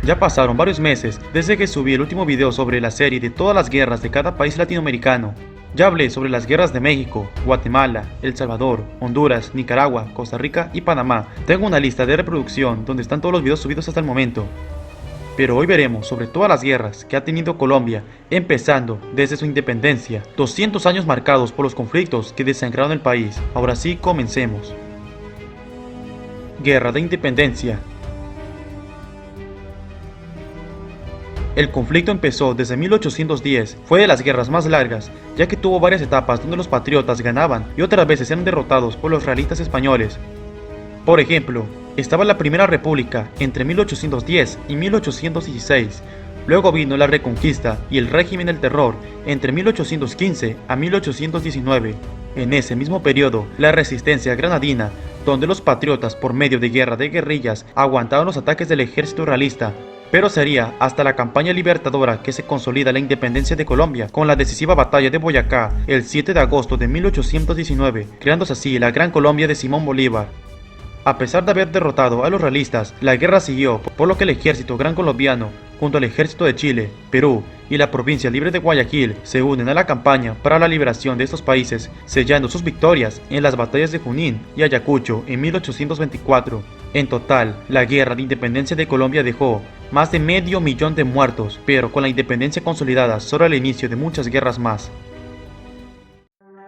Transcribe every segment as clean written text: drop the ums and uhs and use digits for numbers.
Ya pasaron varios meses desde que subí el último video sobre la serie de todas las guerras de cada país latinoamericano. Ya hablé sobre las guerras de México, Guatemala, El Salvador, Honduras, Nicaragua, Costa Rica y Panamá. Tengo una lista de reproducción donde están todos los videos subidos hasta el momento. Pero hoy veremos sobre todas las guerras que ha tenido Colombia, empezando desde su independencia, 200 años marcados por los conflictos que desangraron el país. Ahora sí, comencemos. Guerra de Independencia. El conflicto empezó desde 1810, fue de las guerras más largas, ya que tuvo varias etapas donde los patriotas ganaban y otras veces eran derrotados por los realistas españoles. Por ejemplo, estaba la Primera República entre 1810 y 1816, luego vino la Reconquista y el régimen del terror entre 1815 a 1819. En ese mismo periodo, la Resistencia Granadina, donde los patriotas por medio de guerra de guerrillas aguantaban los ataques del ejército realista, pero sería hasta la campaña libertadora que se consolida la independencia de Colombia con la decisiva batalla de Boyacá el 7 de agosto de 1819, creándose así la Gran Colombia de Simón Bolívar. A pesar de haber derrotado a los realistas, la guerra siguió, por lo que el ejército gran colombiano, junto al ejército de Chile, Perú y la provincia libre de Guayaquil, se unen a la campaña para la liberación de estos países, sellando sus victorias en las batallas de Junín y Ayacucho en 1824. En total, la guerra de independencia de Colombia dejó más de medio millón de muertos, pero con la independencia consolidada solo el inicio de muchas guerras más.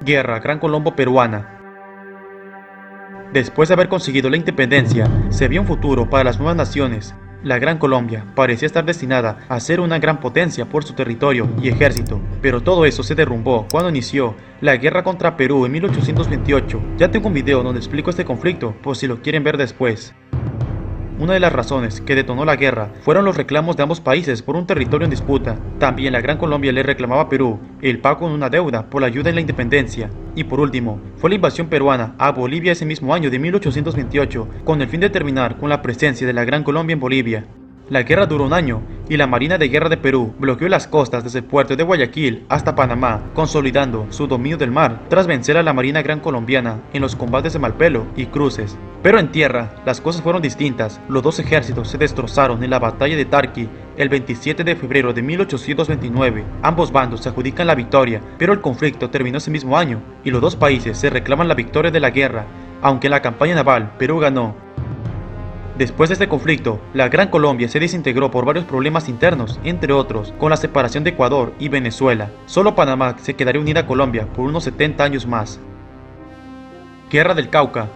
Guerra Gran Colombo Peruana. Después de haber conseguido la independencia, se vio un futuro para las nuevas naciones. La Gran Colombia parecía estar destinada a ser una gran potencia por su territorio y ejército, pero todo eso se derrumbó cuando inició la guerra contra Perú en 1828. Ya tengo un video donde explico este conflicto por si lo quieren ver después. Una de las razones que detonó la guerra fueron los reclamos de ambos países por un territorio en disputa. También la Gran Colombia le reclamaba a Perú el pago en una deuda por la ayuda en la independencia. Y por último, fue la invasión peruana a Bolivia ese mismo año de 1828, con el fin de terminar con la presencia de la Gran Colombia en Bolivia. La guerra duró un año y la Marina de Guerra de Perú bloqueó las costas desde el puerto de Guayaquil hasta Panamá, consolidando su dominio del mar tras vencer a la Marina Gran Colombiana en los combates de Malpelo y Cruces. Pero en tierra, las cosas fueron distintas. Los dos ejércitos se destrozaron en la batalla de Tarqui el 27 de febrero de 1829. Ambos bandos se adjudican la victoria, pero el conflicto terminó ese mismo año y los dos países se reclaman la victoria de la guerra, aunque en la campaña naval Perú ganó. Después de este conflicto, la Gran Colombia se desintegró por varios problemas internos, entre otros, con la separación de Ecuador y Venezuela. Solo Panamá se quedaría unida a Colombia por unos 70 años más. Guerra del Cauca.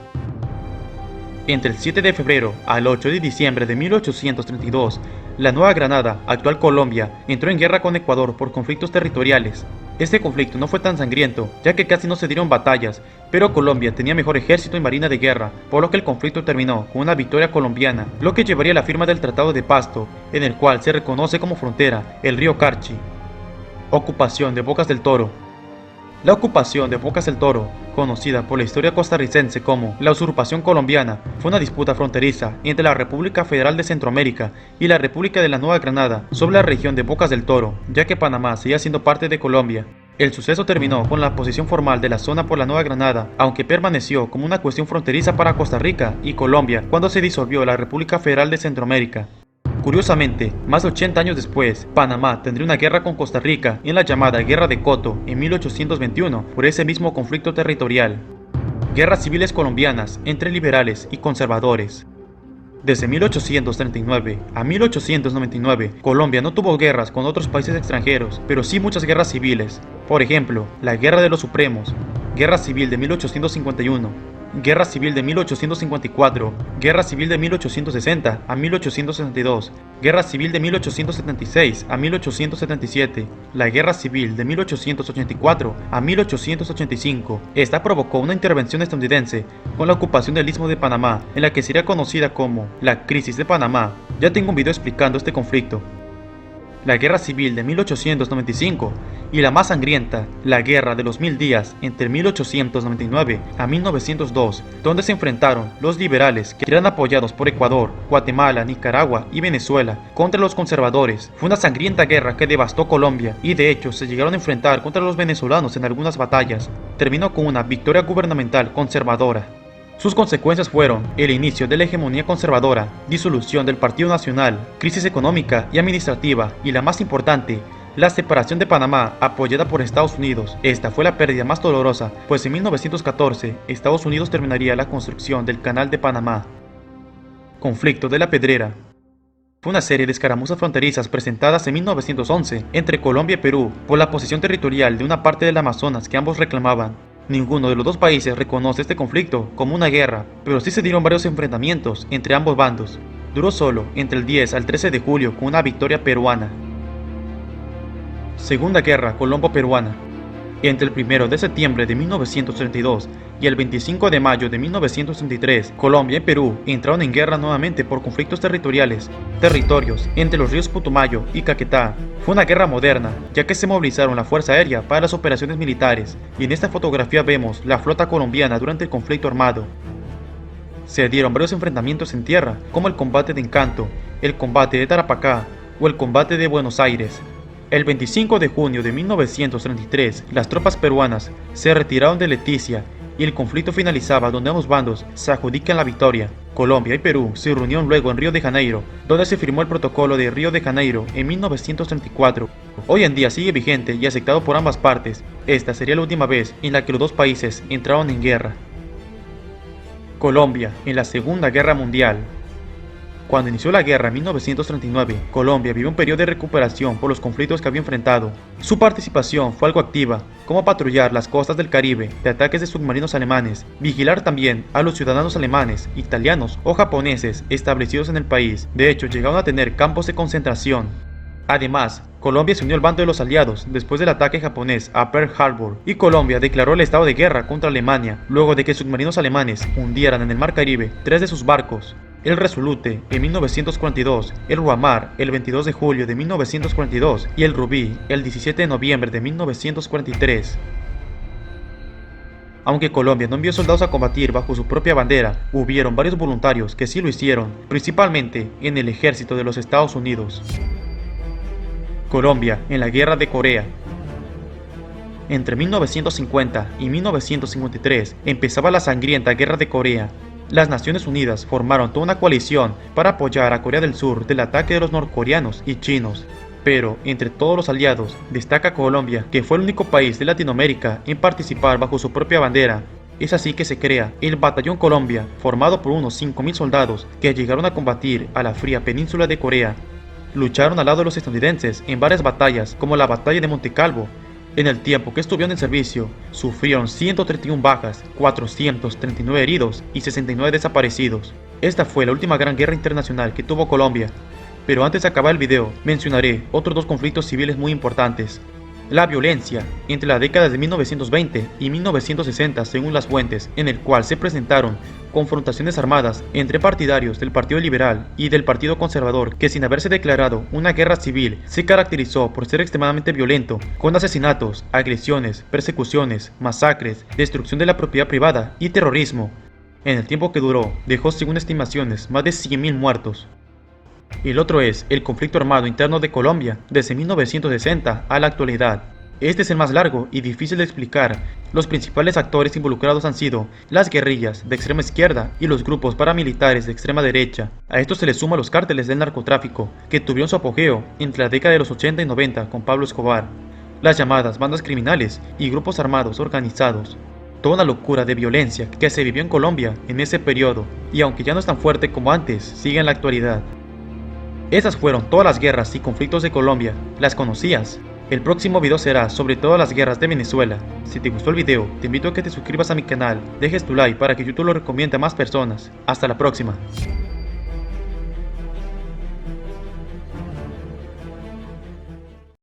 Entre el 7 de febrero al 8 de diciembre de 1832, la Nueva Granada, actual Colombia, entró en guerra con Ecuador por conflictos territoriales. Este conflicto no fue tan sangriento, ya que casi no se dieron batallas, pero Colombia tenía mejor ejército y marina de guerra, por lo que el conflicto terminó con una victoria colombiana, lo que llevaría a la firma del Tratado de Pasto, en el cual se reconoce como frontera el río Carchi. Ocupación de Bocas del Toro. La ocupación de Bocas del Toro, conocida por la historia costarricense como la usurpación colombiana, fue una disputa fronteriza entre la República Federal de Centroamérica y la República de la Nueva Granada sobre la región de Bocas del Toro, ya que Panamá seguía siendo parte de Colombia. El suceso terminó con la posición formal de la zona por la Nueva Granada, aunque permaneció como una cuestión fronteriza para Costa Rica y Colombia cuando se disolvió la República Federal de Centroamérica. Curiosamente, más de 80 años después, Panamá tendría una guerra con Costa Rica en la llamada Guerra de Coto en 1821 por ese mismo conflicto territorial. Guerras civiles colombianas entre liberales y conservadores. Desde 1839 a 1899, Colombia no tuvo guerras con otros países extranjeros, pero sí muchas guerras civiles. Por ejemplo, la Guerra de los Supremos, Guerra Civil de 1851, Guerra Civil de 1854, Guerra Civil de 1860 a 1862, Guerra Civil de 1876 a 1877, la Guerra Civil de 1884 a 1885. Esta provocó una intervención estadounidense con la ocupación del Istmo de Panamá, en la que sería conocida como la Crisis de Panamá. Ya tengo un video explicando este conflicto. La Guerra Civil de 1895 y la más sangrienta, la Guerra de los 1000 días entre 1899 a 1902, donde se enfrentaron los liberales, que eran apoyados por Ecuador, Guatemala, Nicaragua y Venezuela, contra los conservadores. Fue una sangrienta guerra que devastó Colombia y de hecho se llegaron a enfrentar contra los venezolanos en algunas batallas. Terminó con una victoria gubernamental conservadora. Sus consecuencias fueron el inicio de la hegemonía conservadora, disolución del Partido Nacional, crisis económica y administrativa y la más importante, la separación de Panamá apoyada por Estados Unidos. Esta fue la pérdida más dolorosa, pues en 1914 Estados Unidos terminaría la construcción del Canal de Panamá. Conflicto de la Pedrera. Fue una serie de escaramuzas fronterizas presentadas en 1911 entre Colombia y Perú por la posesión territorial de una parte del Amazonas que ambos reclamaban. Ninguno de los dos países reconoce este conflicto como una guerra, pero sí se dieron varios enfrentamientos entre ambos bandos. Duró solo entre el 10 al 13 de julio con una victoria peruana. Segunda Guerra Colombo-Peruana. Entre el 1 de septiembre de 1932 y el 25 de mayo de 1933, Colombia y Perú entraron en guerra nuevamente por conflictos territorios entre los ríos Putumayo y Caquetá. Fue una guerra moderna, ya que se movilizaron la Fuerza Aérea para las operaciones militares, y en esta fotografía vemos la flota colombiana durante el conflicto armado. Se dieron varios enfrentamientos en tierra, como el combate de Encanto, el combate de Tarapacá o el combate de Buenos Aires. El 25 de junio de 1933, las tropas peruanas se retiraron de Leticia y el conflicto finalizaba donde ambos bandos se adjudican la victoria. Colombia y Perú se reunieron luego en Río de Janeiro, donde se firmó el Protocolo de Río de Janeiro en 1934. Hoy en día sigue vigente y aceptado por ambas partes. Esta sería la última vez en la que los dos países entraron en guerra. Colombia en la Segunda Guerra Mundial. Cuando inició la guerra en 1939, Colombia vivió un periodo de recuperación por los conflictos que había enfrentado. Su participación fue algo activa, como patrullar las costas del Caribe de ataques de submarinos alemanes, vigilar también a los ciudadanos alemanes, italianos o japoneses establecidos en el país. De hecho, llegaron a tener campos de concentración. Además, Colombia se unió al bando de los aliados después del ataque japonés a Pearl Harbor, y Colombia declaró el estado de guerra contra Alemania luego de que submarinos alemanes hundieran en el mar Caribe 3 de sus barcos: el Resolute en 1942, el Ruamar el 22 de julio de 1942 y el Rubí el 17 de noviembre de 1943. Aunque Colombia no envió soldados a combatir bajo su propia bandera, hubieron varios voluntarios que sí lo hicieron, principalmente en el ejército de los Estados Unidos. Colombia en la Guerra de Corea. Entre 1950 y 1953 empezaba la sangrienta Guerra de Corea. Las Naciones Unidas formaron toda una coalición para apoyar a Corea del Sur del ataque de los norcoreanos y chinos. Pero entre todos los aliados destaca Colombia, que fue el único país de Latinoamérica en participar bajo su propia bandera. Es así que se crea el Batallón Colombia, formado por unos 5.000 soldados que llegaron a combatir a la fría península de Corea. Lucharon al lado de los estadounidenses en varias batallas, como la batalla de Montecalvo. En el tiempo que estuvieron en servicio, sufrieron 131 bajas, 439 heridos y 69 desaparecidos. Esta fue la última gran guerra internacional que tuvo Colombia. Pero antes de acabar el video, mencionaré otros dos conflictos civiles muy importantes. La violencia entre las décadas de 1920 y 1960 según las fuentes, en el cual se presentaron confrontaciones armadas entre partidarios del Partido Liberal y del Partido Conservador, que sin haberse declarado una guerra civil se caracterizó por ser extremadamente violento, con asesinatos, agresiones, persecuciones, masacres, destrucción de la propiedad privada y terrorismo. En el tiempo que duró, dejó según estimaciones más de 100.000 muertos. El otro es el conflicto armado interno de Colombia desde 1960 a la actualidad. Este es el más largo y difícil de explicar. Los principales actores involucrados han sido las guerrillas de extrema izquierda y los grupos paramilitares de extrema derecha. A esto se le suma los cárteles del narcotráfico, que tuvieron su apogeo entre la década de los 80 y 90 con Pablo Escobar, las llamadas bandas criminales y grupos armados organizados. Toda una locura de violencia que se vivió en Colombia en ese periodo, y aunque ya no es tan fuerte como antes, sigue en la actualidad. Esas fueron todas las guerras y conflictos de Colombia. ¿Las conocías? El próximo video será sobre todas las guerras de Venezuela. Si te gustó el video, te invito a que te suscribas a mi canal, dejes tu like para que YouTube lo recomiende a más personas. Hasta la próxima.